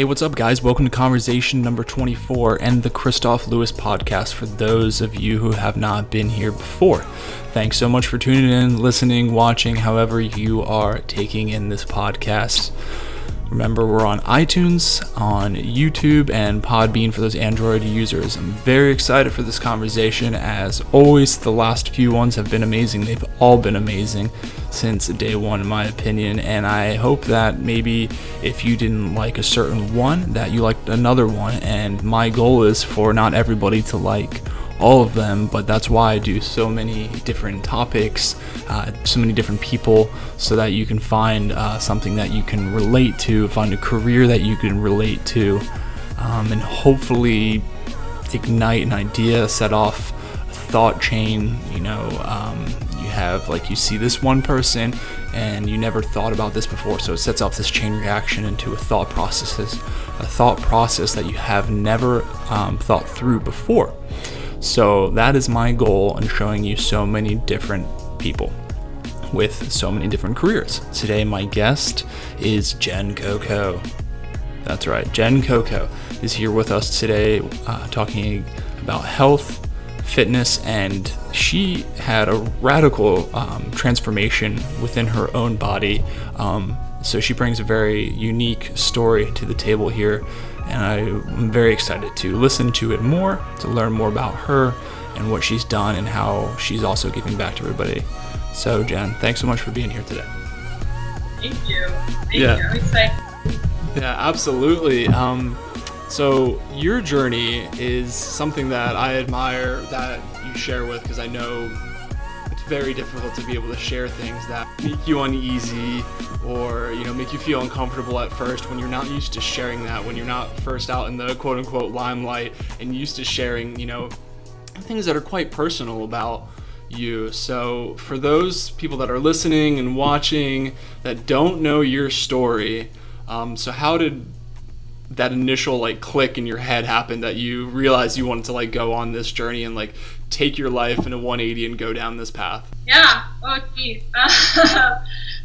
Hey, what's up, guys? Welcome to conversation number 24 and the Kristof Lewis podcast for those of you who have not been here before. Thanks so much for tuning in, listening, watching, however you are taking in this podcast. Remember, we're on iTunes, on YouTube, and Podbean for those Android users. I'm very excited for this conversation. As always, the last few ones have been amazing. They've all been amazing since day one, in my opinion. And I hope that maybe if you didn't like a certain one, that you liked another one. And my goal is for not everybody to like all of them, but that's why I do so many different topics, so many different people, so that you can find something that you can relate to, find a career that you can relate to, and hopefully ignite an idea, set off a thought chain. You see this one person and you never thought about this before, so it sets off this chain reaction into a thought process that you have never thought through before. So that is my goal in showing you so many different people with so many different careers. Today, my guest is Coco. That's right, Coco is here with us today, talking about health, fitness, and she had a radical transformation within her own body. So she brings a very unique story to the table here. And I'm very excited to listen to it more, to learn more about her and what she's done and how she's also giving back to everybody. So, Jen, thanks so much for being here today. Thank you. Thank you. I'm excited. Yeah, absolutely. So your journey is something that I admire that you share with, because I know it's very difficult to be able to share things that make you uneasy or make you feel uncomfortable at first when you're not used to sharing that, when you're not first out in the quote-unquote limelight and used to sharing things that are quite personal about you. So for those people that are listening and watching that don't know your story, so how did that initial click in your head happen that you realized you wanted to go on this journey and take your life in a 180 and go down this path? Yeah. Oh, geez.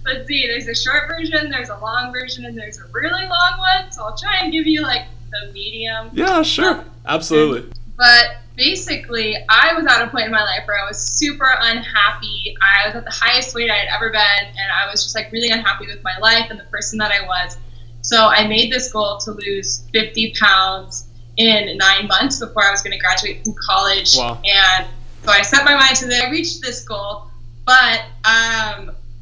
Let's see. There's a short version, there's a long version, and there's a really long one. So I'll try and give you the medium. Yeah, sure. Absolutely. But basically, I was at a point in my life where I was super unhappy. I was at the highest weight I had ever been, and I was just really unhappy with my life and the person that I was. So I made this goal to lose 50 pounds in 9 months before I was going to graduate from college. Wow. And so I set my mind to that. I reached this goal, but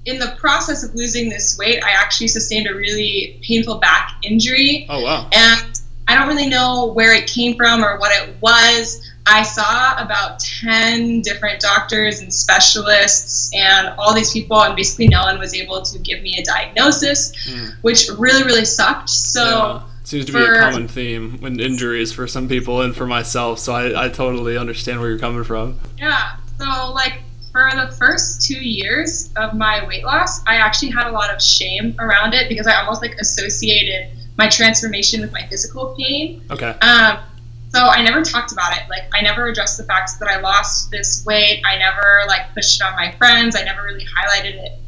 in the process of losing this weight, I actually sustained a really painful back injury. Oh, wow. And I don't really know where it came from or what it was. I saw about 10 different doctors and specialists and all these people, and basically no one was able to give me a diagnosis, which really, really sucked. So yeah. Seems to be a common theme with injuries for some people and for myself, so I totally understand where you're coming from. Yeah, so for the first 2 years of my weight loss, I actually had a lot of shame around it because I almost associated my transformation with my physical pain. Okay. So I never talked about it. I never addressed the fact that I lost this weight. I never pushed it on my friends. I never really highlighted it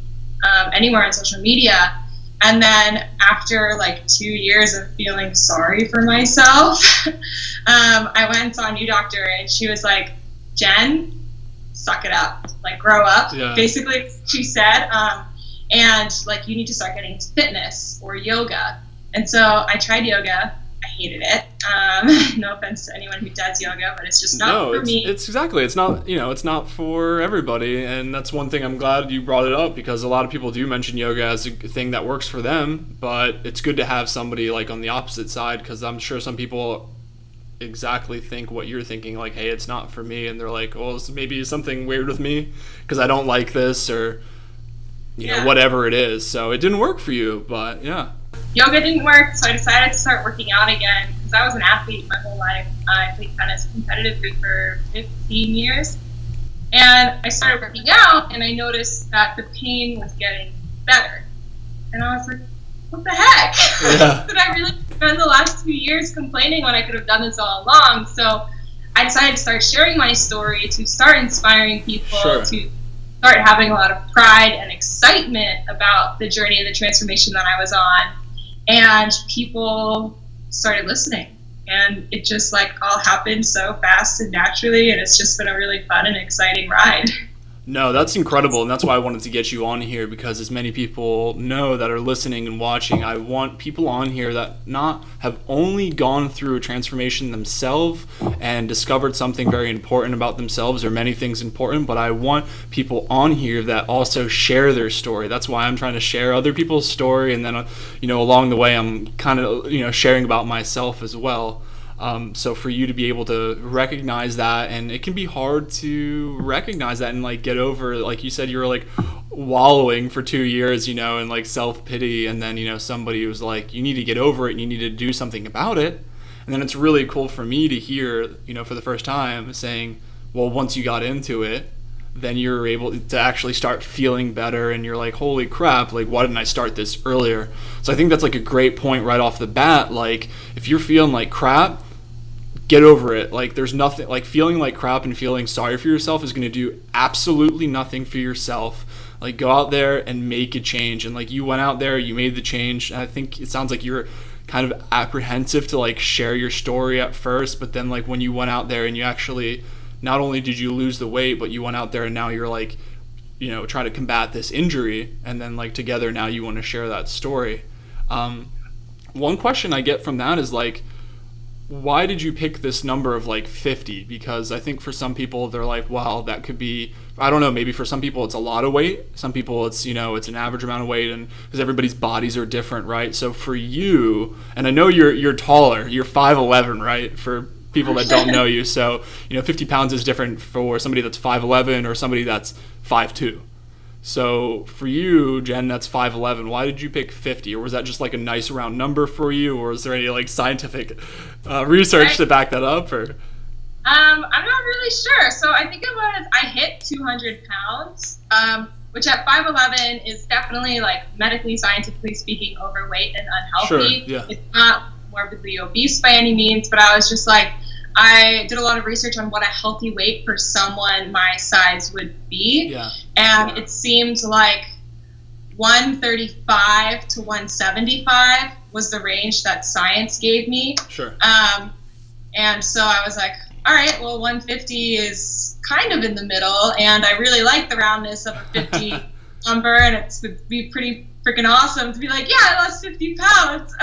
anywhere on social media. And then after 2 years of feeling sorry for myself, I went and saw a new doctor, and she was like, "Jen, suck it up, grow up." Yeah. Basically, she said, and you need to start getting into fitness or yoga. And so I tried yoga. I hated it. No offense to anyone who does yoga, but it's just not for me. It's exactly. It's not, it's not for everybody. And that's one thing I'm glad you brought it up, because a lot of people do mention yoga as a thing that works for them, but it's good to have somebody on the opposite side, because I'm sure some people exactly think what you're thinking, hey, it's not for me. And they're well, maybe something weird with me because I don't like this, or, whatever it is. So it didn't work for you, but yeah. Yoga didn't work, so I decided to start working out again because I was an athlete my whole life. I played tennis competitively for 15 years. And I started working out, and I noticed that the pain was getting better. And I was like, what the heck? Yeah. Did I really spend the last 2 years complaining when I could have done this all along? So I decided to start sharing my story, to start inspiring people, to start having a lot of pride and excitement about the journey and the transformation that I was on. And people started listening. And it just like all happened so fast and naturally, and it's just been a really fun and exciting ride. No, that's incredible, and that's why I wanted to get you on here, because as many people know that are listening and watching, I want people on here that not have only gone through a transformation themselves and discovered something very important about themselves, or many things important, but I want people on here that also share their story. That's why I'm trying to share other people's story, and then along the way I'm kind of sharing about myself as well. So for you to be able to recognize that, and it can be hard to recognize that and like get over, like you said, you were like wallowing for 2 years, in like self-pity, and then, somebody was like, you need to get over it and you need to do something about it. And then it's really cool for me to hear, for the first time saying, well, once you got into it, then you're able to actually start feeling better, and you're like, holy crap, like, why didn't I start this earlier? So I think that's like a great point right off the bat. Like, if you're feeling like crap, get over it. Like, there's nothing, like, feeling like crap and feeling sorry for yourself is going to do absolutely nothing for yourself. Like, go out there and make a change. And like, you went out there, you made the change, and I think it sounds like you're kind of apprehensive to like share your story at first, but then like when you went out there and you actually, not only did you lose the weight, but you went out there and now you're like, trying to combat this injury, and then like together now you want to share that story. One question I get from that is like, why did you pick this number of like 50? Because I think for some people they're like, wow, that could be, I don't know, maybe for some people it's a lot of weight. Some people it's, it's an average amount of weight, and because everybody's bodies are different, right? So for you, and I know you're taller, you're 5'11", right? For people that don't know you. So, 50 pounds is different for somebody that's 5'11" or somebody that's 5'2". So for you, Jen, that's 5'11". Why did you pick 50? Or was that just like a nice round number for you? Or is there any like scientific research to back that up? Or I'm not really sure. So I think I hit 200 pounds, which at 5'11" is definitely like medically, scientifically speaking, overweight and unhealthy. Sure, yeah. It's not morbidly obese by any means, but I was just like, I did a lot of research on what a healthy weight for someone my size would be. Yeah. And it seemed like 135 to 175 was the range that science gave me. Sure. And so I was like, all right, well, 150 is kind of in the middle, and I really like the roundness of a 50 number, and it would be pretty freaking awesome to be like, yeah, I lost 50 pounds.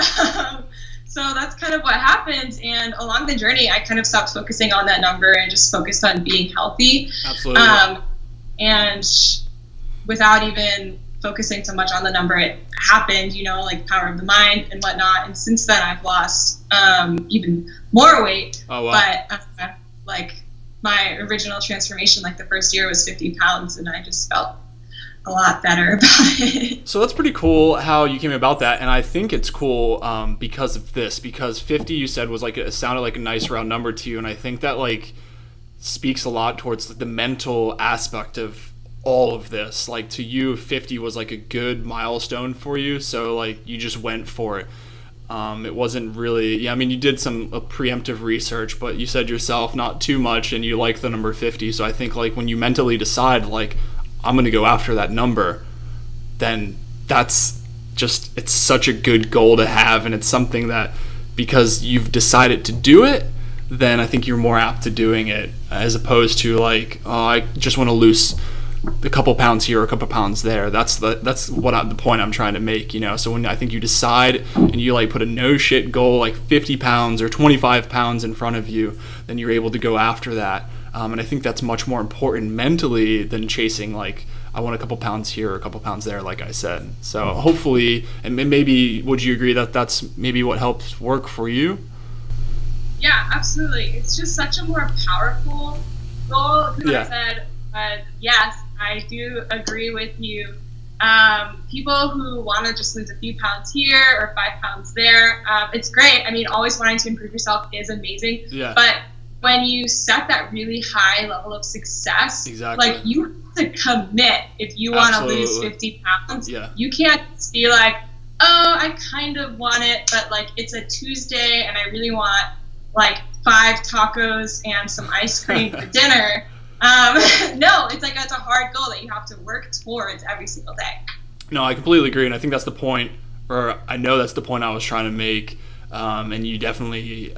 So that's kind of what happened, and along the journey, I kind of stopped focusing on that number and just focused on being healthy. Absolutely. And without even focusing so much on the number, it happened, like power of the mind and whatnot. And since then, I've lost even more weight. Oh, wow. But like my original transformation, like the first year was 50 pounds, and I just felt a lot better about it. So that's pretty cool how you came about that, and I think it's cool because of this, because 50 you said was like, it sounded like a nice round number to you, and I think that like speaks a lot towards the mental aspect of all of this. Like, to you, 50 was like a good milestone for you, so like you just went for it. It wasn't really, you did some preemptive research, but you said yourself not too much, and you like the number 50. So I think like when you mentally decide like, I'm going to go after that number, then that's just, it's such a good goal to have. And it's something that, because you've decided to do it, then I think you're more apt to doing it, as opposed to like, oh, I just want to lose a couple pounds here or a couple pounds there. That's the point I'm trying to make, So when I think you decide and you like put a no shit goal, like 50 pounds or 25 pounds in front of you, then you're able to go after that. And I think that's much more important mentally than chasing like, I want a couple pounds here or a couple pounds there, like I said. So hopefully, and maybe, would you agree that that's maybe what helps work for you? Yeah, absolutely. It's just such a more powerful goal. Because I said, yes, I do agree with you. People who want to just lose a few pounds here or 5 pounds there, it's great. Always wanting to improve yourself is amazing. Yeah. But when you set that really high level of success, exactly, like you have to commit if you want to lose 50 pounds. Yeah. You can't just be like, oh, I kind of want it, but like it's a Tuesday and I really want like 5 tacos and some ice cream for dinner. No, it's like, it's a hard goal that you have to work towards every single day. No, I completely agree. And I think that's the point, or I know that's the point I was trying to make. and you definitely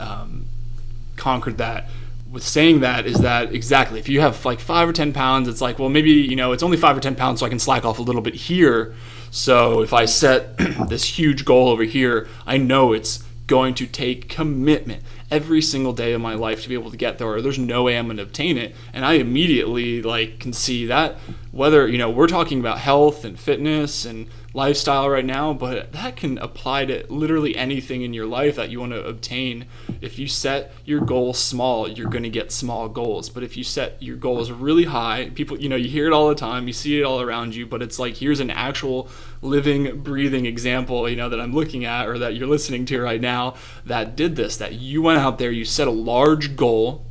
conquered that. With saying that is that exactly, if you have like 5 or 10 pounds, it's like, well, maybe, it's only 5 or 10 pounds, so I can slack off a little bit here. So if I set this huge goal over here, I know it's going to take commitment every single day of my life to be able to get there, or there's no way I'm going to obtain it. And I immediately can see that, whether we're talking about health and fitness and lifestyle right now, but that can apply to literally anything in your life that you want to obtain. If you set your goals small, you're going to get small goals. But if you set your goals really high, people, you hear it all the time, you see it all around you, but it's like, here's an actual living, breathing example, that I'm looking at, or that you're listening to right now, that did this, that you went out there, you set a large goal,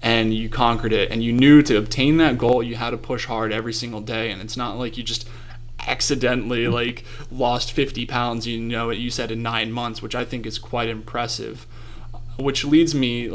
and you conquered it, and you knew to obtain that goal, you had to push hard every single day. And it's not like you just accidentally lost 50 pounds, you said in 9 months, which I think is quite impressive. Which leads me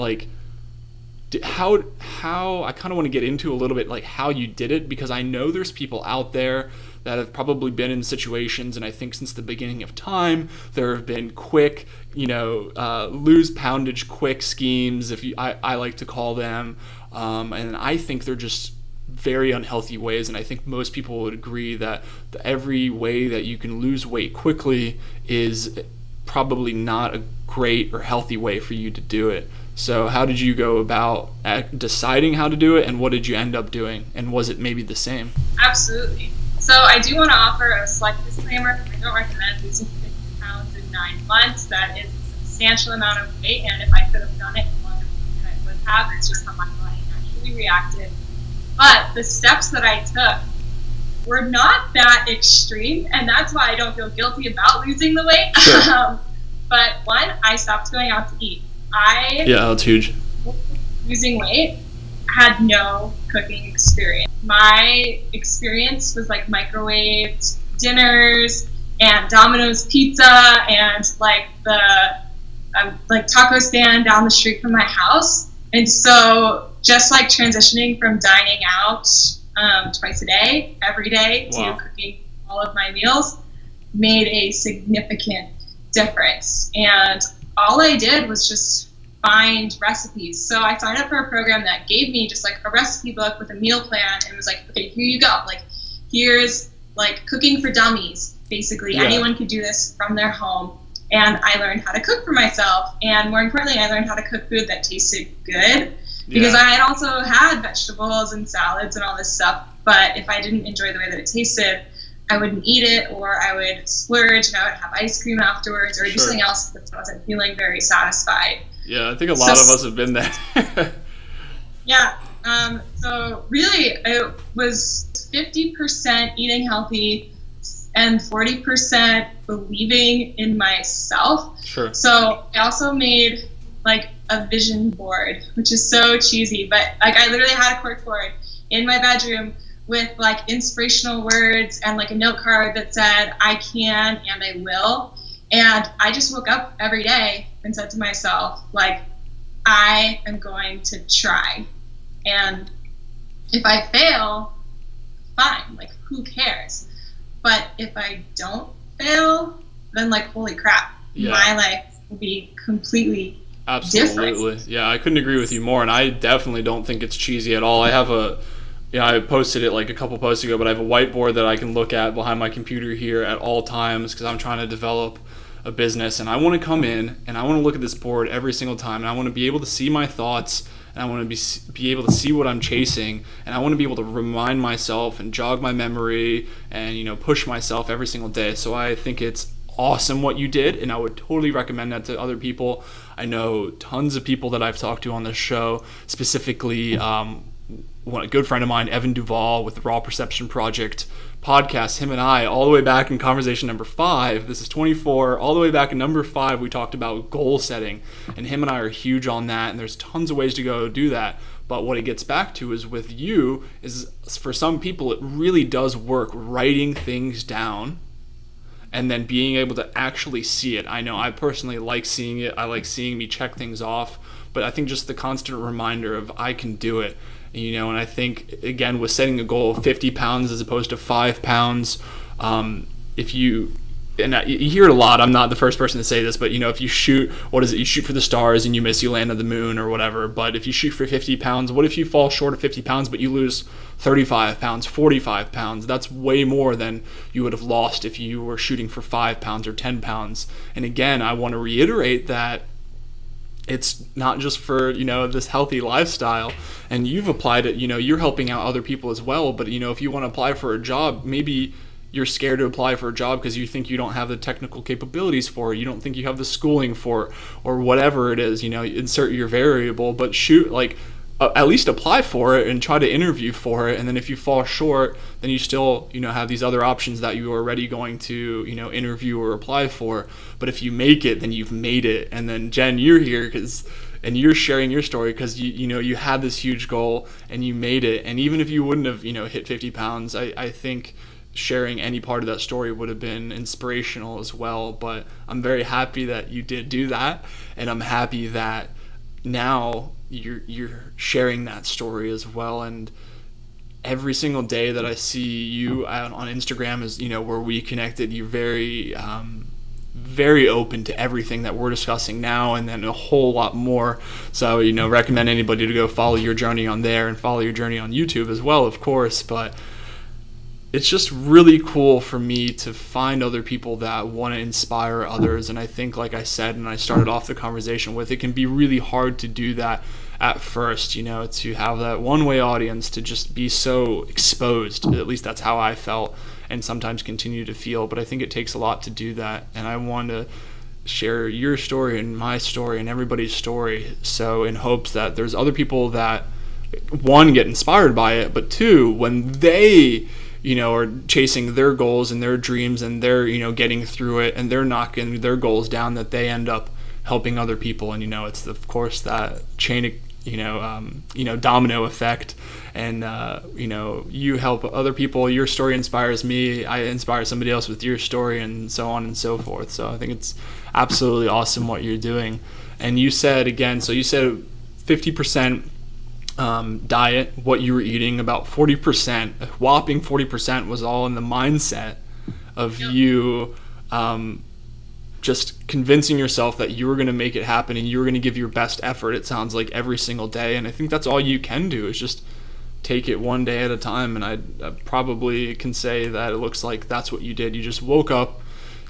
how I kind of want to get into a little bit how you did it, because I know there's people out there that have probably been in situations, and I think since the beginning of time there have been quick lose poundage quick schemes, I like to call them, and I think they're just very unhealthy ways. And I think most people would agree that every way that you can lose weight quickly is probably not a great or healthy way for you to do it. So how did you go about deciding how to do it, and what did you end up doing, and was it maybe the same? Absolutely. So I do want to offer a slight disclaimer. I don't recommend losing 50 pounds in 9 months. That is a substantial amount of weight, and if I could have done it in longer than I would have, it's just how my body naturally reacted. But the steps that I took were not that extreme, and that's why I don't feel guilty about losing the weight. Sure. But one, I stopped going out to eat. That's huge. Losing weight, had no cooking experience. My experience was microwaved dinners and Domino's pizza and the taco stand down the street from my house. And so just transitioning from dining out twice a day, every day, wow, to cooking all of my meals made a significant difference. And all I did was just find recipes. So I signed up for a program that gave me just a recipe book with a meal plan, and was okay, here you go. Here's cooking for dummies. Basically, yeah, anyone could do this from their home. And I learned how to cook for myself. And more importantly, I learned how to cook food that tasted good, because I had also had vegetables and salads and all this stuff. But if I didn't enjoy the way that it tasted, I wouldn't eat it, or I would splurge and I would have ice cream afterwards, or do something else that wasn't feeling very satisfied. Yeah, I think a lot of us have been there. Yeah. So really, it was 50% eating healthy and 40% believing in myself. Sure. So I also made a vision board, which is so cheesy, but I literally had a corkboard in my bedroom with inspirational words and a note card that said, I can and I will. And I just woke up every day and said to myself, I am going to try. And if I fail, fine, who cares? But if I don't fail, then holy crap, yeah, my life will be completely absolutely different. Yeah, I couldn't agree with you more. And I definitely don't think it's cheesy at all. I have I posted it a couple posts ago, but I have a whiteboard that I can look at behind my computer here at all times, because I'm trying to develop a business, and I want to come in and I want to look at this board every single time, and I want to be able to see my thoughts, and I want to be able to see what I'm chasing, and I want to be able to remind myself and jog my memory and push myself every single day. So I think it's awesome what you did, and I would totally recommend that to other people. I know tons of people that I've talked to on this show, specifically a good friend of mine, Evan Duvall, with the Raw Perception Project podcast. Him and I, all the way back in conversation number 5, this is 24, all the way back in number 5, we talked about goal setting, and him and I are huge on that, and there's tons of ways to go do that. But what it gets back to is with you, is for some people it really does work writing things down and then being able to actually see it. I know I personally like seeing it. I like seeing me check things off, but I think just the constant reminder of I can do it. And I think, again, with setting a goal of 50 pounds as opposed to 5 pounds, if you and you hear it a lot. I'm not the first person to say this, but if you shoot, you shoot for the stars and you miss, you land on the moon or whatever. But if you shoot for 50 pounds, what if you fall short of 50 pounds, but you lose 35 pounds, 45 pounds? That's way more than you would have lost if you were shooting for 5 pounds or 10 pounds. And again, I want to reiterate that it's not just for, this healthy lifestyle, and you've applied it, you're helping out other people as well. But, if you want to apply for a job, maybe you're scared to apply for a job because you think you don't have the technical capabilities for it, you don't think you have the schooling for it, or whatever it is, insert your variable, but at least apply for it and try to interview for it. And then if you fall short, then you still, have these other options that you are already going to, interview or apply for. But if you make it, then you've made it. And then Jen, you're here and you're sharing your story because you had this huge goal and you made it. And even if you wouldn't have, hit 50 pounds, I think sharing any part of that story would have been inspirational as well. But I'm very happy that you did do that, and I'm happy that now you're sharing that story as well. And every single day that I see you on Instagram is where we connected, you're very very open to everything that we're discussing now, and then a whole lot more. So recommend anybody to go follow your journey on there and follow your journey on YouTube as well, of course. But it's just really cool for me to find other people that want to inspire others. And I think, like I said, and I started off the conversation with, it can be really hard to do that at first, to have that one-way audience, to just be so exposed. At least that's how I felt, and sometimes continue to feel. But I think it takes a lot to do that. And I want to share your story and my story and everybody's story, so in hopes that there's other people that, one, get inspired by it, but two, when they are chasing their goals and their dreams, and they're, getting through it, and they're knocking their goals down, that they end up helping other people. And, it's, of course, that chain, domino effect. And, you help other people, your story inspires me, I inspire somebody else with your story, and so on and so forth. So I think it's absolutely awesome what you're doing. And you said, again, 50% diet, what you were eating, about 40%, a whopping 40% was all in the mindset of you just convincing yourself that you were going to make it happen, and you were going to give your best effort, it sounds like, every single day. And I think that's all you can do, is just take it one day at a time. And I probably can say that it looks like that's what you did. You just woke up,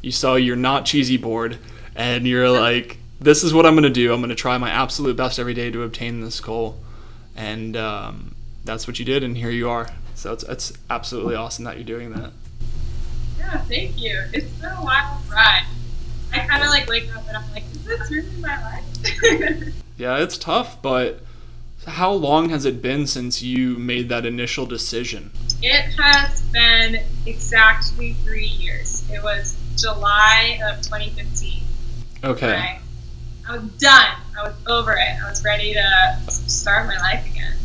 you saw your not cheesy board, and you're like, this is what I'm going to do. I'm going to try my absolute best every day to obtain this goal. And that's what you did, and here you are. So it's absolutely awesome that you're doing that. Yeah, thank you. It's been a wild ride. I kind of wake up and I'm like, is this really my life? Yeah, it's tough, but how long has it been since you made that initial decision? It has been exactly 3 years. It was July of 2015. Okay. I was done. I was over it. I was ready to start my life again.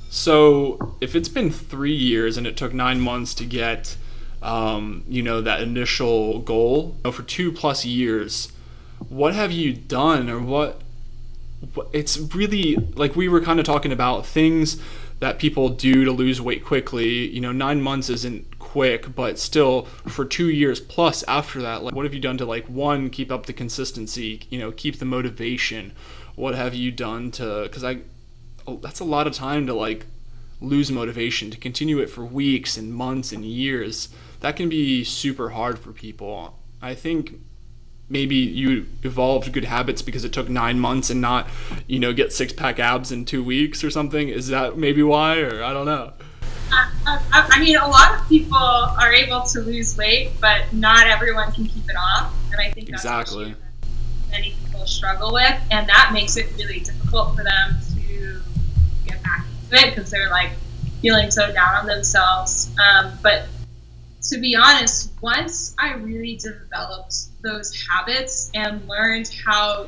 So if it's been 3 years and it took 9 months to get, that initial goal, for 2+ years, what have you done, or what it's really, like we were kind of talking about, things that people do to lose weight quickly. 9 months isn't quick, but still for 2 years plus after that, what have you done to, one, keep up the consistency, keep the motivation? What have you done to, because that's a lot of time to lose motivation, to continue it for weeks and months and years. That can be super hard for people. I think maybe you evolved good habits because it took 9 months and not, get 6-pack abs in 2 weeks or something. Is that maybe why, or I don't know? I mean, a lot of people are able to lose weight, but not everyone can keep it off. And I think that's exactly what many people struggle with. And that makes it really difficult for them to get back into it because they're feeling so down on themselves. But to be honest, once I really developed those habits and learned how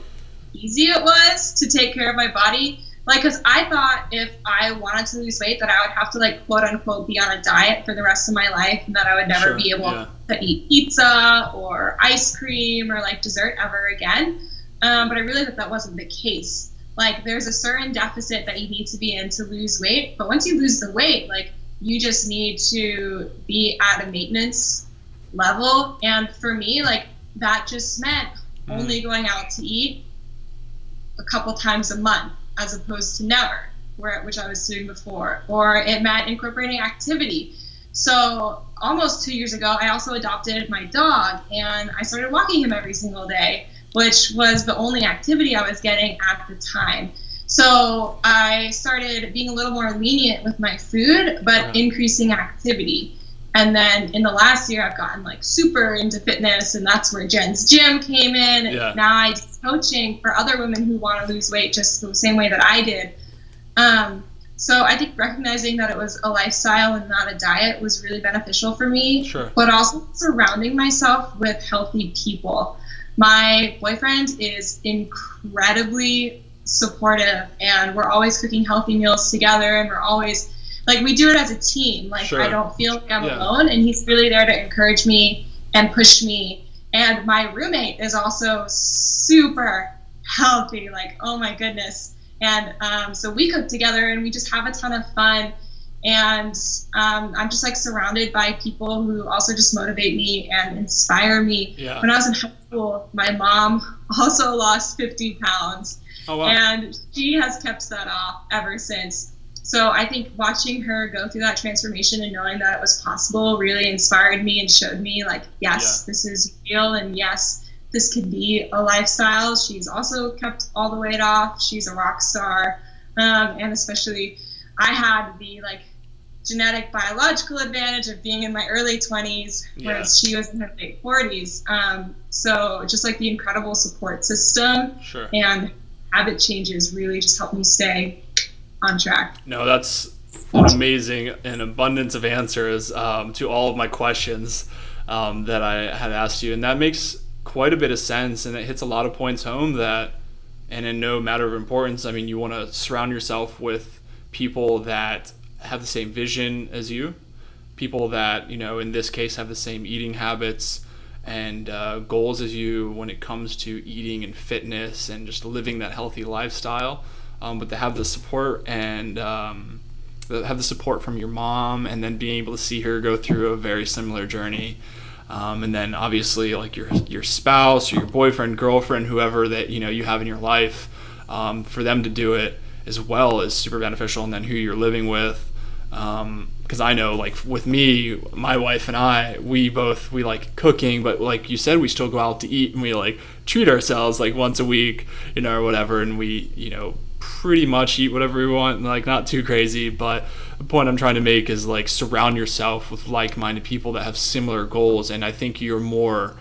easy it was to take care of my body, because I thought if I wanted to lose weight that I would have to quote unquote be on a diet for the rest of my life, and that I would never be able to eat pizza or ice cream or dessert ever again. But I realized that wasn't the case. There's a certain deficit that you need to be in to lose weight, but once you lose the weight, you just need to be at a maintenance level. And for me, like, that just meant only going out to eat a couple times a month as opposed to never, which I was doing before. Or it meant incorporating activity. So almost 2 years ago, I also adopted my dog, and I started walking him every single day, which was the only activity I was getting at the time. So I started being a little more lenient with my food, but increasing activity. And then in the last year, I've gotten like super into fitness, and that's where Jen's Gym came in. And now I do coaching for other women who want to lose weight just the same way that I did. So I think recognizing that it was a lifestyle and not a diet was really beneficial for me. Sure. But also surrounding myself with healthy people. My boyfriend is incredibly supportive, and we're always cooking healthy meals together, and we're always like, we do it as a team. Like, I don't feel like I'm alone, and he's really there to encourage me and push me. And my roommate is also super healthy, like, oh my goodness. And so we cook together, and we just have a ton of fun. And I'm just like surrounded by people who also just motivate me and inspire me. When I was in high school, my mom also lost 50 pounds. Oh, wow. And she has kept that off ever since. So I think watching her go through that transformation and knowing that it was possible really inspired me and showed me, like, yes, this is real, and yes, this could be a lifestyle. She's also kept all the weight off. She's a rock star. And especially I had the like genetic biological advantage of being in my early 20s, whereas she was in her late 40s. So just like the incredible support system and habit changes really just helped me stay on track. No, that's an amazing and abundance of answers to all of my questions that I had asked you. And that makes quite a bit of sense, and it hits a lot of points home that, and in no matter of importance, I mean, you want to surround yourself with people that have the same vision as you, people that, you know, in this case have the same eating habits and goals as you when it comes to eating and fitness and just living that healthy lifestyle, but to have the support and have the support from your mom, and then being able to see her go through a very similar journey. And then obviously like your spouse or your boyfriend, girlfriend, whoever that, you know, you have in your life, for them to do it as well is super beneficial. And then who you're living with, because I know, like, with me, my wife and I, we like cooking, but like you said, we still go out to eat, and we like treat ourselves like once a week, you know, or whatever, and we, you know, pretty much eat whatever we want, and like not too crazy. But the point I'm trying to make is like surround yourself with like-minded people that have similar goals, and I think you're more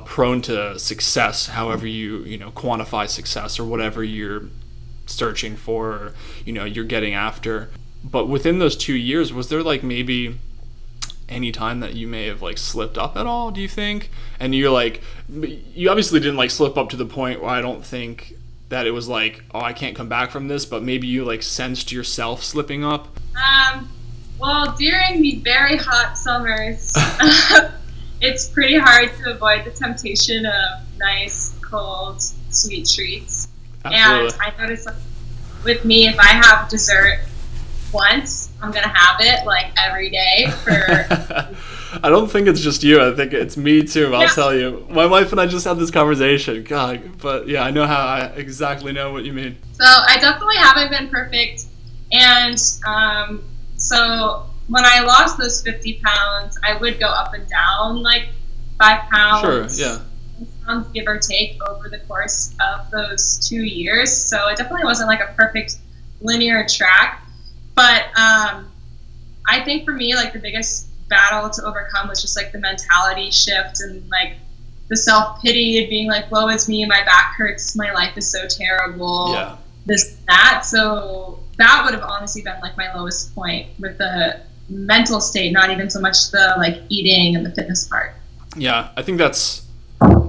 prone to success, however you know, quantify success or whatever you're searching for, or, you know, you're getting after. But within those 2 years, was there like maybe any time that you may have like slipped up at all, do you think? And you're like, you obviously didn't like slip up to the point where I don't think that it was like, oh, I can't come back from this, but maybe you like sensed yourself slipping up? Well, during the very hot summers, it's pretty hard to avoid the temptation of nice, cold, sweet treats. Absolutely. And I noticed, like, with me, if I have dessert once, I'm gonna have it like every day for I don't think it's just you. I think it's me too. I'll tell you. My wife and I just had this conversation. God, but yeah, I exactly know what you mean. So I definitely haven't been perfect. And so when I lost those 50 pounds, I would go up and down like 5 pounds. Sure, yeah. Pounds, give or take, over the course of those 2 years. So it definitely wasn't like a perfect linear track. But I think for me, like, the biggest battle to overcome was just like the mentality shift and like the self-pity and being like, woe is me, my back hurts, my life is so terrible, this, that. So that would have honestly been like my lowest point with the mental state, not even so much the like eating and the fitness part. Yeah, I think that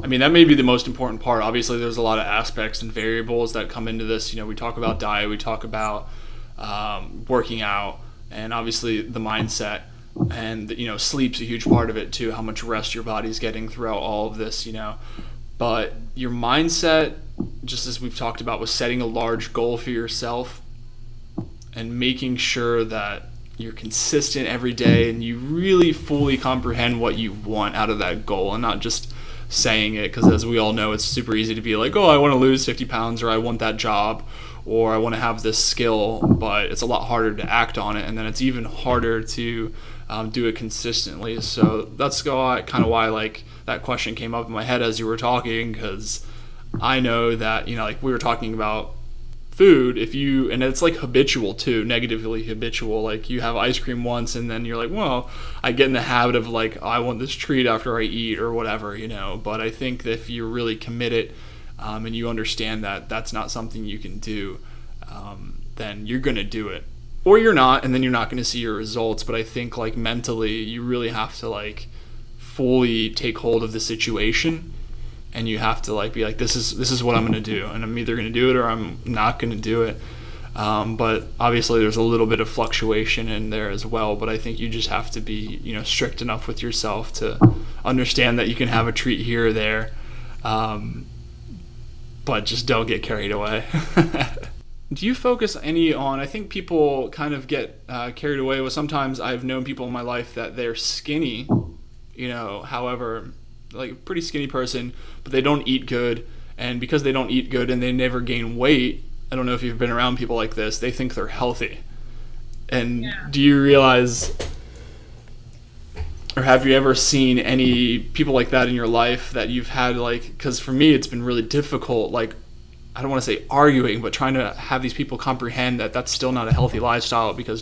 may be the most important part. Obviously there's a lot of aspects and variables that come into this. You know, we talk about diet, we talk about working out, and obviously the mindset. And, you know, sleep's a huge part of it too, how much rest your body's getting throughout all of this, you know. But your mindset, just as we've talked about, was setting a large goal for yourself and making sure that, you're consistent every day, and you really fully comprehend what you want out of that goal, and not just saying it, because as we all know, it's super easy to be like, oh, I want to lose 50 pounds, or I want that job, or I want to have this skill, but it's a lot harder to act on it, and then it's even harder to do it consistently. So that's kind of why like that question came up in my head as you were talking, because I know that, you know, like we were talking about food, and it's like habitual too, negatively habitual. Like you have ice cream once and then you're like, well, I get in the habit of like, I want this treat after I eat or whatever, you know. But I think that if you're really committed and you understand that that's not something you can do, then you're going to do it. Or you're not, and then you're not going to see your results. But I think like mentally, you really have to like fully take hold of the situation, and you have to like be like, this is what I'm going to do, and I'm either going to do it or I'm not going to do it. But obviously there's a little bit of fluctuation in there as well. But I think you just have to be, you know, strict enough with yourself to understand that you can have a treat here or there, but just don't get carried away. Do you focus any on, I think people kind of get carried away with, sometimes I've known people in my life that they're skinny, you know, however, like a pretty skinny person, but they don't eat good, and because they don't eat good and they never gain weight, I don't know if you've been around people like this, they think they're healthy. And do you realize, or have you ever seen any people like that in your life that you've had, like, because for me it's been really difficult, like, I don't want to say arguing, but trying to have these people comprehend that that's still not a healthy lifestyle, because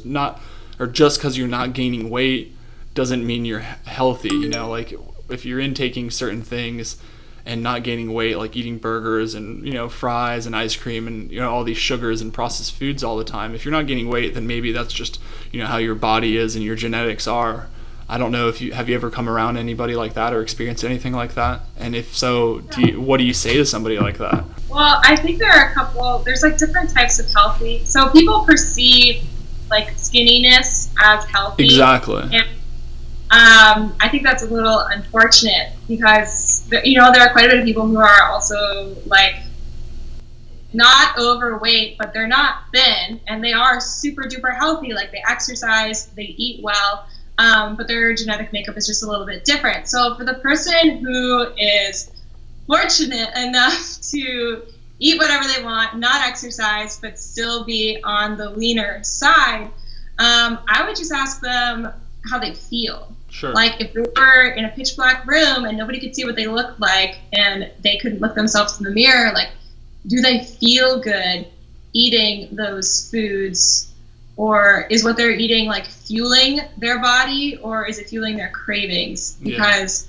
just because you're not gaining weight doesn't mean you're healthy, you know. Like if you're intaking certain things and not gaining weight, like eating burgers and, you know, fries and ice cream and, you know, all these sugars and processed foods all the time, if you're not gaining weight, then maybe that's just, you know, how your body is and your genetics are. I don't know if have you ever come around anybody like that or experienced anything like that? And if so, what do you say to somebody like that? Well, I think there's like different types of healthy. So people perceive like skinniness as healthy. Exactly. And I think that's a little unfortunate, because, you know, there are quite a bit of people who are also like not overweight, but they're not thin, and they are super duper healthy. Like they exercise, they eat well. But their genetic makeup is just a little bit different. So for the person who is fortunate enough to eat whatever they want, not exercise, but still be on the leaner side, I would just ask them how they feel. Sure. Like if they were in a pitch black room and nobody could see what they look like, and they could look themselves in the mirror, like, do they feel good eating those foods? Or is what they're eating like fueling their body, or is it fueling their cravings? Because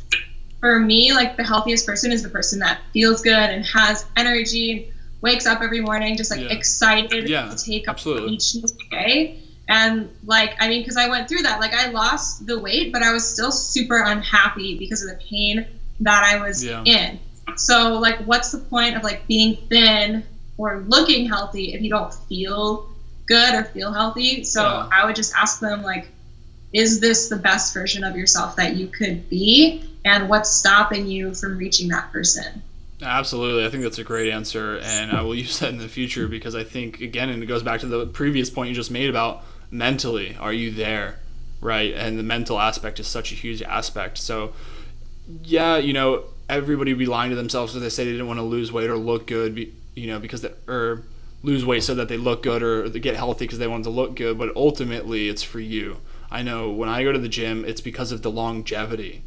for me, like the healthiest person is the person that feels good and has energy, wakes up every morning just like excited to take up each day. And like, I mean, because I went through that, like I lost the weight, but I was still super unhappy because of the pain that I was in. So like, what's the point of like being thin or looking healthy if you don't feel good or feel healthy? So I would just ask them, like, is this the best version of yourself that you could be, and what's stopping you from reaching that person? Absolutely. I think that's a great answer, and I will use that in the future, because I think, again, and it goes back to the previous point you just made about mentally, are you there, right? And the mental aspect is such a huge aspect. So yeah, you know, everybody would be lying to themselves if they say they didn't want to lose weight or look good, you know, because or lose weight so that they look good, or they get healthy because they want to look good. But ultimately it's for you. I know when I go to the gym, it's because of the longevity.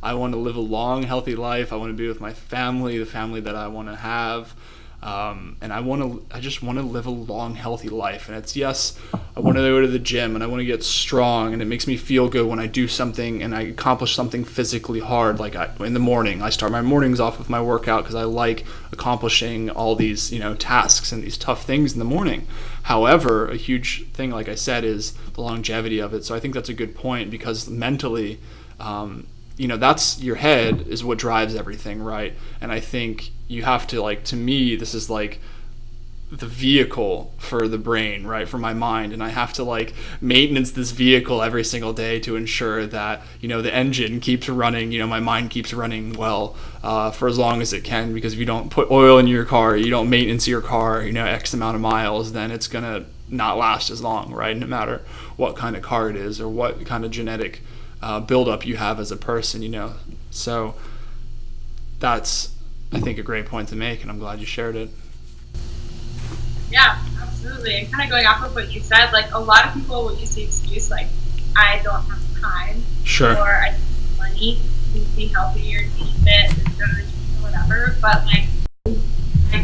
I want to live a long, healthy life. I want to be with my family, the family that I want to have. And I just want to live a long, healthy life. And it's, yes, I want to go to the gym and I want to get strong, and it makes me feel good when I do something and I accomplish something physically hard. Like in the morning, I start my mornings off with my workout because I like accomplishing all these, you know, tasks and these tough things in the morning. However, a huge thing, like I said, is the longevity of it. So I think that's a good point, because mentally, you know, that's your head is what drives everything, right? And I think you have to, like, to me, this is like the vehicle for the brain, right, for my mind, and I have to like maintenance this vehicle every single day to ensure that, you know, the engine keeps running, you know, my mind keeps running well for as long as it can, because if you don't put oil in your car, you don't maintenance your car, you know, X amount of miles, then it's gonna not last as long, right? No matter what kind of car it is or what kind of genetic buildup you have as a person, you know. So that's, I think, a great point to make, and I'm glad you shared it. Yeah, absolutely. And kind of going off of what you said, like a lot of people will use the excuse like, I don't have time, sure, or I don't have money to be healthy or to be fit or to go to the gym or whatever. But like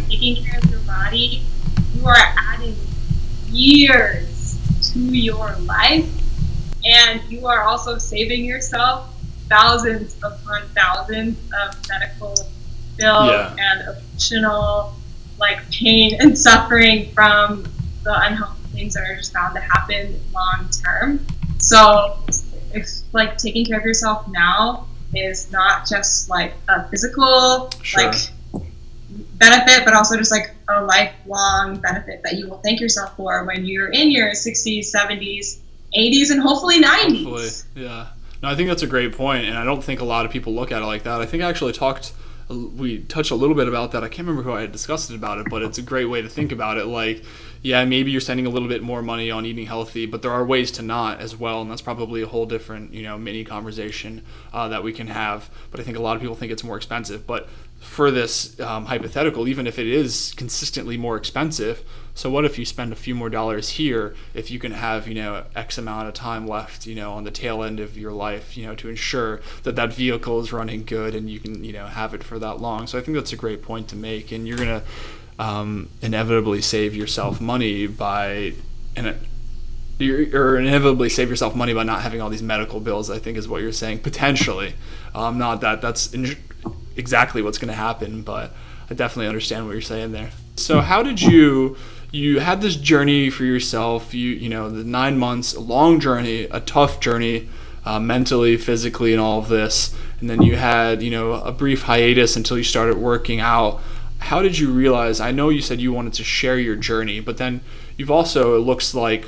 taking care of your body, you are adding years to your life, and you are also saving yourself thousands upon thousands of medical bills and emotional like pain and suffering from the unhealthy things that are just bound to happen long term. So if like taking care of yourself now is not just like a physical like benefit, but also just like a lifelong benefit that you will thank yourself for when you're in your 60s, 70s, 80s, and hopefully 90s. Hopefully, yeah. No, I think that's a great point, and I don't think a lot of people look at it like that. I think I actually we touched a little bit about that. I can't remember who I had discussed it about it, but it's a great way to think about it. Like, yeah, maybe you're spending a little bit more money on eating healthy, but there are ways to not as well, and that's probably a whole different, you know, mini conversation that we can have. But I think a lot of people think it's more expensive. But for this hypothetical, even if it is consistently more expensive, so what if you spend a few more dollars here if you can have, you know, X amount of time left, you know, on the tail end of your life, you know, to ensure that that vehicle is running good and you can, you know, have it for that long. So I think that's a great point to make, and you're going to inevitably save yourself money by inevitably save yourself money by not having all these medical bills, I think is what you're saying, potentially. Not that that's exactly what's going to happen, but I definitely understand what you're saying there. So how did you had this journey for yourself, you know, the 9 months, a long journey, a tough journey, mentally, physically, and all of this, and then you had, you know, a brief hiatus until you started working out. How did you realize, I know you said you wanted to share your journey, but then you've also, it looks like,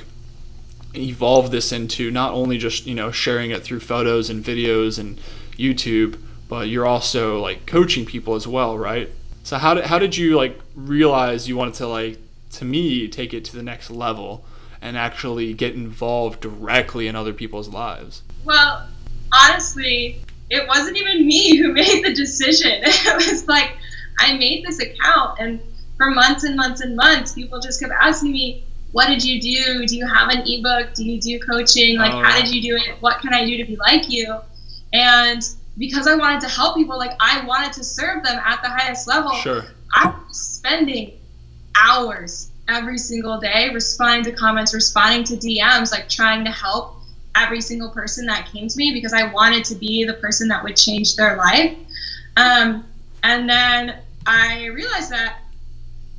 evolved this into not only just, you know, sharing it through photos and videos and YouTube, but you're also like coaching people as well, right? So how did you like realize you wanted to, like, to me, take it to the next level and actually get involved directly in other people's lives? Well, honestly, it wasn't even me who made the decision. It was like, I made this account, and for months and months and months, people just kept asking me, what did you do? Do you have an ebook? Do you do coaching? Like, how did you do it? What can I do to be like you? And because I wanted to help people, like, I wanted to serve them at the highest level. Sure. I was spending hours every single day responding to comments, responding to DMs, like trying to help every single person that came to me because I wanted to be the person that would change their life. And then I realized that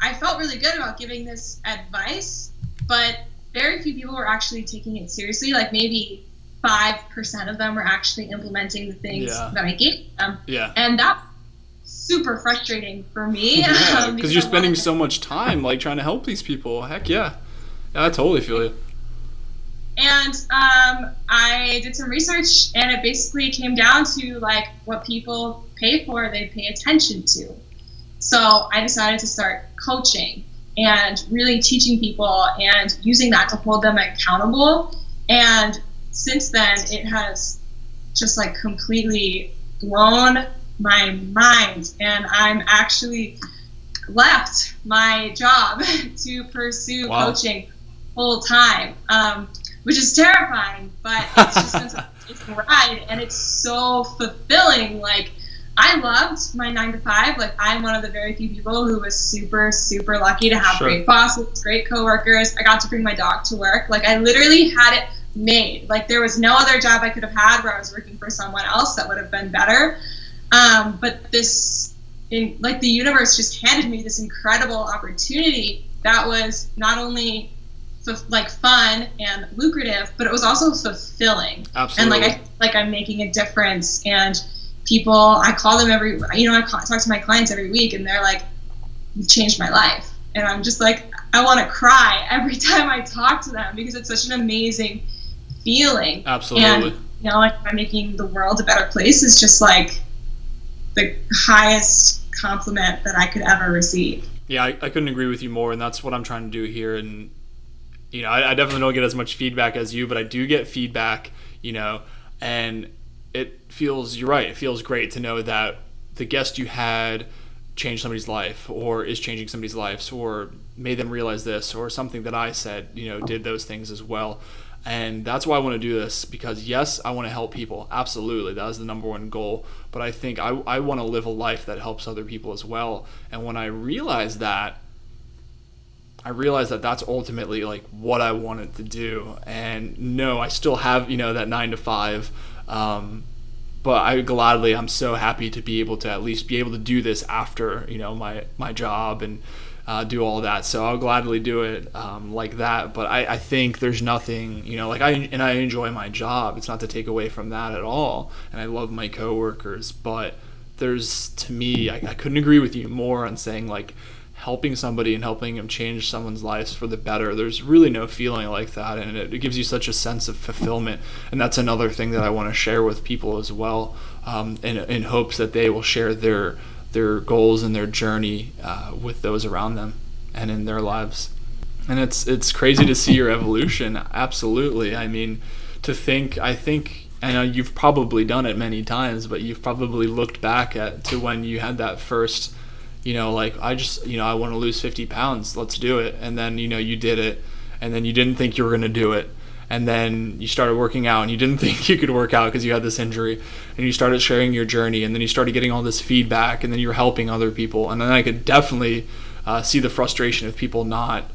I felt really good about giving this advice, but very few people were actually taking it seriously. Like maybe 5% of them were actually implementing the things that I gave them. Yeah. And that's super frustrating for me. Yeah, because you're spending so much time like trying to help these people. Heck yeah. Yeah, I totally feel you. And I did some research, and it basically came down to like what people pay for, they pay attention to. So I decided to start coaching and really teaching people and using that to hold them accountable. And since then, it has just like completely blown my mind, and I'm actually left my job to pursue coaching full time, which is terrifying, but it's just been such a ride, and it's so fulfilling. Like, I loved my 9 to 5. Like, I'm one of the very few people who was super, super lucky to have great bosses, great coworkers. I got to bring my dog to work. Like, I literally had it made. Like, there was no other job I could have had where I was working for someone else that would have been better. But this, the universe just handed me this incredible opportunity that was not only like fun and lucrative, but it was also fulfilling. Absolutely. And like I'm making a difference. And people, I call them I talk to my clients every week, and they're like, "You've changed my life." And I'm just like, I want to cry every time I talk to them because it's such an amazing feeling. Absolutely. And like I'm making the world a better place is just like the highest compliment that I could ever receive. Yeah, I couldn't agree with you more, and that's what I'm trying to do here. And I definitely don't get as much feedback as you, but I do get feedback, and you're right, it feels great to know that the guest you had changed somebody's life or is changing somebody's lives or made them realize this, or something that I said, did those things as well. And that's why I want to do this, because yes, I want to help people. Absolutely. That is the number one goal. But I think I want to live a life that helps other people as well. And when I realized that that's ultimately like what I wanted to do. And no, I still have, that 9 to 5. But I'm so happy to be able to at least be able to do this after, my job and do all that. So I'll gladly do it like that. But I think there's nothing, I enjoy my job. It's not to take away from that at all. And I love my coworkers. But to me, I couldn't agree with you more on saying like helping somebody and helping them change someone's lives for the better. There's really no feeling like that, and it gives you such a sense of fulfillment. And that's another thing that I want to share with people as well, in hopes that they will share their goals and their journey with those around them and in their lives. And it's crazy to see your evolution. Absolutely. I mean, I think I know you've probably done it many times, but you've probably looked back to when you had that first, I want to lose 50 pounds. Let's do it. And then, you did it, and then you didn't think you were going to do it. And then you started working out and you didn't think you could work out because you had this injury, and you started sharing your journey, and then you started getting all this feedback, and then you were helping other people. And then I could definitely see the frustration of people not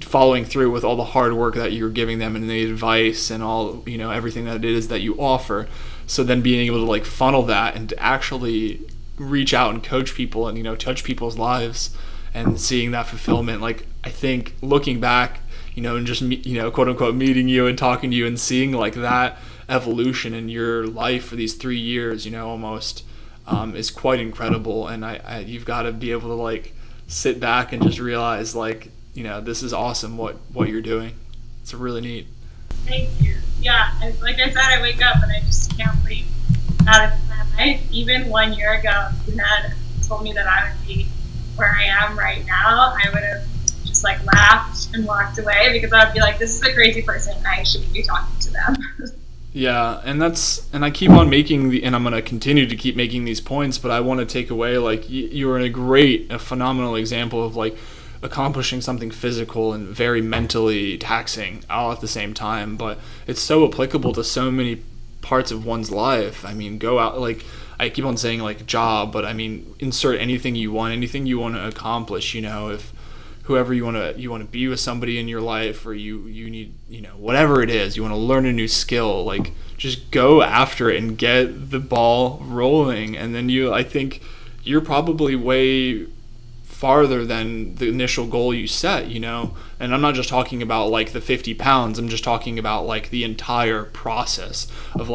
following through with all the hard work that you're giving them and the advice and all, everything that it is that you offer. So then being able to funnel that and to actually reach out and coach people and touch people's lives and seeing that fulfillment, I think looking back, and just quote unquote meeting you and talking to you and seeing that evolution in your life for these 3 years, almost is quite incredible. And you've got to be able to sit back and just realize this is awesome what you're doing. It's really neat. Thank you. Yeah, like I said, I wake up and I just can't believe that it's my life. Even 1 year ago, if you had told me that I would be where I am right now, I would have just laughed and walked away, because I would be like, this is a crazy person, I shouldn't be talking to them. Yeah, and I keep on making and I'm going to continue to keep making these points, but I want to take away you were a phenomenal example of accomplishing something physical and very mentally taxing all at the same time, but it's so applicable to so many parts of one's life. I mean, go out, I keep on saying job, but I mean, insert anything you want to accomplish, if whoever you want to be with somebody in your life, or you need, whatever it is, you want to learn a new skill, just go after it and get the ball rolling. And then I think you're probably way farther than the initial goal you set, and I'm not just talking about the 50 pounds, I'm just talking about the entire process of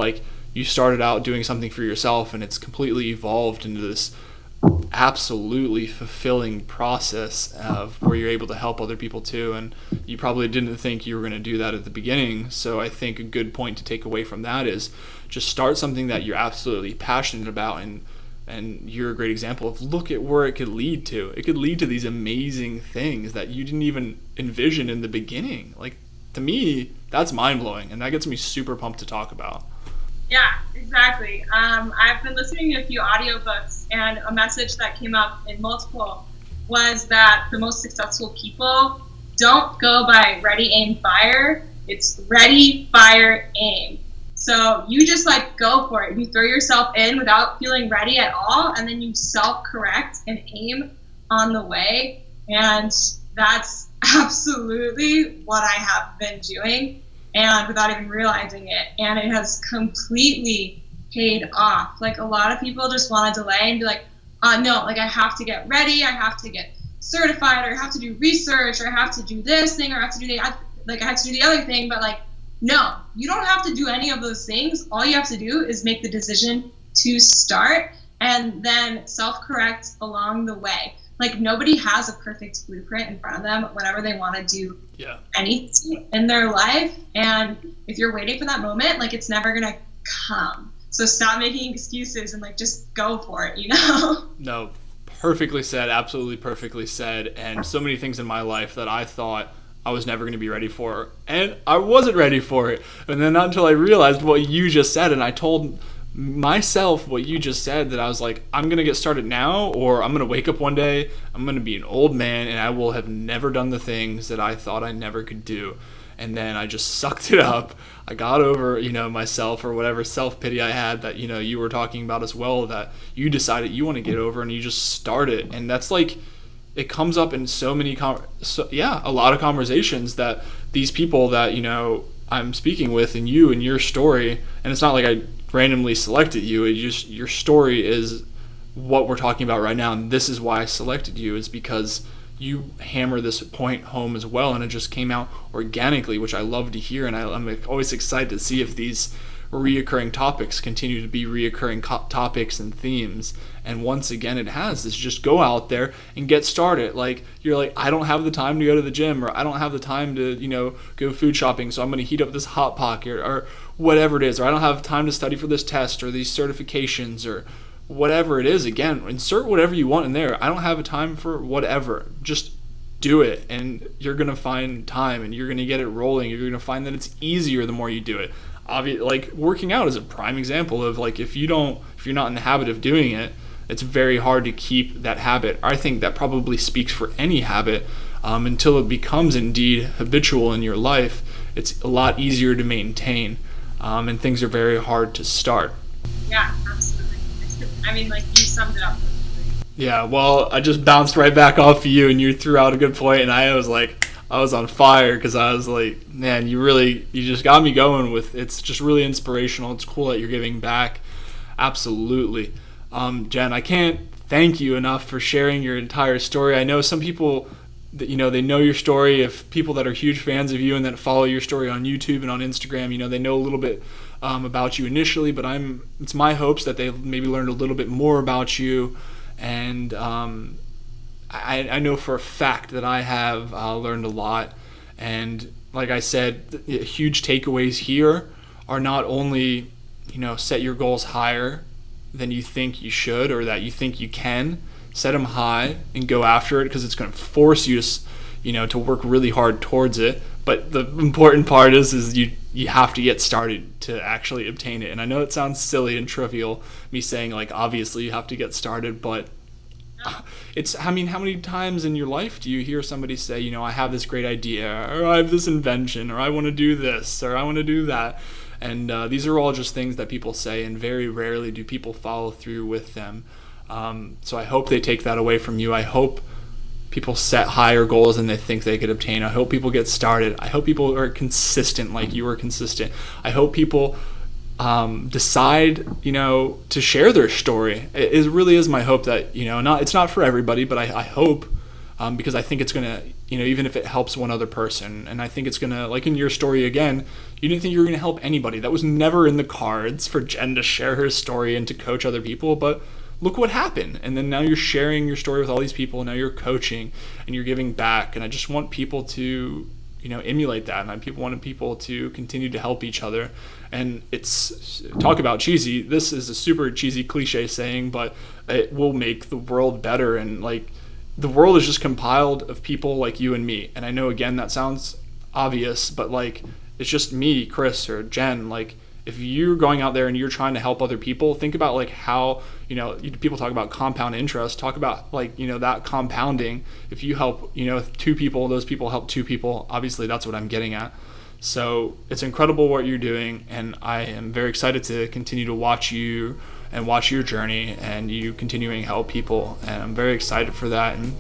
you started out doing something for yourself, and it's completely evolved into this absolutely fulfilling process of where you're able to help other people too. And you probably didn't think you were going to do that at the beginning. So I think a good point to take away from that is just start something that you're absolutely passionate about, and you're a great example of look at where it could lead to. It could lead to these amazing things that you didn't even envision in the beginning. To me, that's mind-blowing, and that gets me super pumped to talk about. Yeah, exactly. I've been listening to a few audiobooks, and a message that came up in multiple was that the most successful people don't go by ready, aim, fire. It's ready, fire, aim. So you just go for it. You throw yourself in without feeling ready at all, and then you self-correct and aim on the way. And that's absolutely what I have been doing, and without even realizing it. And it has completely paid off. A lot of people just want to delay and be no, I have to get ready, I have to get certified, or I have to do research, or I have to do this thing, or I have to do I have to do the other thing. But no, you don't have to do any of those things. All you have to do is make the decision to start, and then self-correct along the way. Nobody has a perfect blueprint in front of them whenever they want to do anything in their life. And if you're waiting for that moment, it's never going to come. So stop making excuses and just go for it, No, perfectly said. Absolutely perfectly said. And so many things in my life that I thought I was never going to be ready for. And I wasn't ready for it. And then not until I realized what you just said, and I told myself what you just said, that I was like, I'm going to get started now, or I'm going to wake up one day, I'm going to be an old man, and I will have never done the things that I thought I never could do. And then I just sucked it up. I got over, myself, or whatever self-pity I had that, you were talking about as well, that you decided you want to get over, and you just start it. And that's like, it comes up in so many, a lot of conversations that these people that, I'm speaking with, and you and your story, and it's not like I randomly selected you, it just, your story is what we're talking about right now. And this is why I selected you, is because you hammer this point home as well, and it just came out organically, which I love to hear. And I'm always excited to see if these reoccurring topics continue to be reoccurring topics and themes. And once again, it has. Is just go out there and get started. Like, you're like, I don't have the time to go to the gym, or I don't have the time to go food shopping, so I'm going to heat up this Hot Pocket, or whatever it is, or I don't have time to study for this test or these certifications, or whatever it is. Again, insert whatever you want in there. I don't have a time for whatever. Just do it, and you're going to find time, and you're going to get it rolling. You're going to find that it's easier the more you do it. Like, working out is a prime example of, like, if you're not in the habit of doing it, it's very hard to keep that habit. I think that probably speaks for any habit. Until it becomes indeed habitual in your life, it's a lot easier to maintain, and things are very hard to start. Yeah, absolutely. I mean, like, you summed it up. Yeah, well, I just bounced right back off of you, and you threw out a good point, and I was on fire, because I was like, man, you just got me going with, it's just really inspirational. It's cool that you're giving back. Absolutely. Jen, I can't thank you enough for sharing your entire story. I know some people, that, they know your story. If people that are huge fans of you and that follow your story on YouTube and on Instagram, they know a little bit about you initially, but it's my hopes that they maybe learned a little bit more about you. And I know for a fact that I have learned a lot. And like I said, the huge takeaways here are not only, set your goals higher than you think you should, or that you think you can. Set them high and go after it, because it's going to force you to, to work really hard towards it. But the important part is you have to get started to actually obtain it. And I know it sounds silly and trivial, me saying, like, obviously you have to get started, but how many times in your life do you hear somebody say, I have this great idea, or I have this invention, or I want to do this, or I want to do that. And these are all just things that people say, and very rarely do people follow through with them. So I hope they take that away from you. I hope people set higher goals than they think they could obtain. I hope people get started. I hope people are consistent like you were consistent. I hope people decide, to share their story. It really is my hope that, it's not for everybody, but I hope, because I think it's going to, even if it helps one other person, and I think it's going to, like in your story again, you didn't think you were going to help anybody. That was never in the cards for Jen to share her story and to coach other people, but look what happened. And then now you're sharing your story with all these people, and now you're coaching and you're giving back. And I just want people to, emulate that. And I want people to continue to help each other. And it's, talk about cheesy, this is a super cheesy cliche saying, but it will make the world better. And like, the world is just compiled of people like you and me. And I know, again, that sounds obvious, but like, it's just me, Chris, or Jen. Like, if you're going out there and you're trying to help other people, think about like how, people talk about compound interest, talk about like, that compounding. If you help, 2 people, those people help 2 people. Obviously, that's what I'm getting at. So it's incredible what you're doing, and I am very excited to continue to watch you and watch your journey and you continuing to help people. And I'm very excited for that. And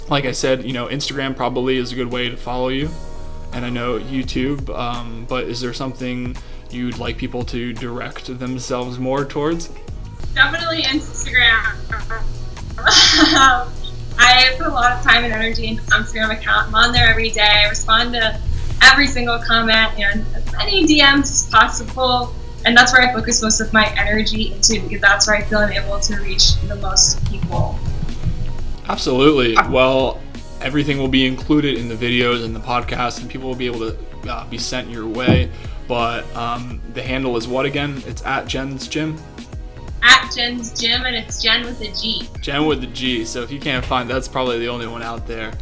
like I said, Instagram probably is a good way to follow you. And I know YouTube, but is there something you'd like people to direct themselves more towards? Definitely Instagram. I put a lot of time and energy into my Instagram account. I'm on there every day. I respond to every single comment and as many DMs as possible. And that's where I focus most of my energy into, because that's where I feel I'm able to reach the most people. Absolutely. Well, everything will be included in the videos and the podcast, and people will be able to be sent your way. But the handle is what again? It's at Jen's Gym? At Jen's Gym, and it's Jen with a G. Jen with a G. So if you can't find, that's probably the only one out there.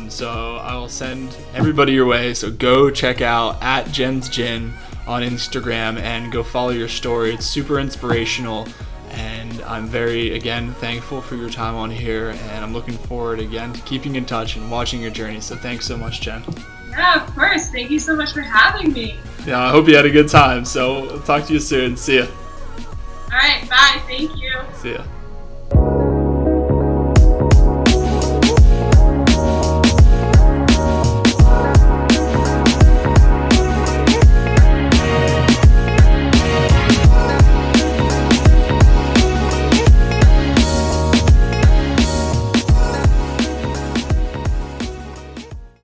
So I will send everybody your way. So go check out at Jen's Gym on Instagram and go follow your story. It's super inspirational. And I'm very, again, thankful for your time on here. And I'm looking forward, again, to keeping in touch and watching your journey. So thanks so much, Jen. Yeah, of course. Thank you so much for having me. Yeah, I hope you had a good time. So I'll talk to you soon. See ya. All right, bye. Thank you. See ya.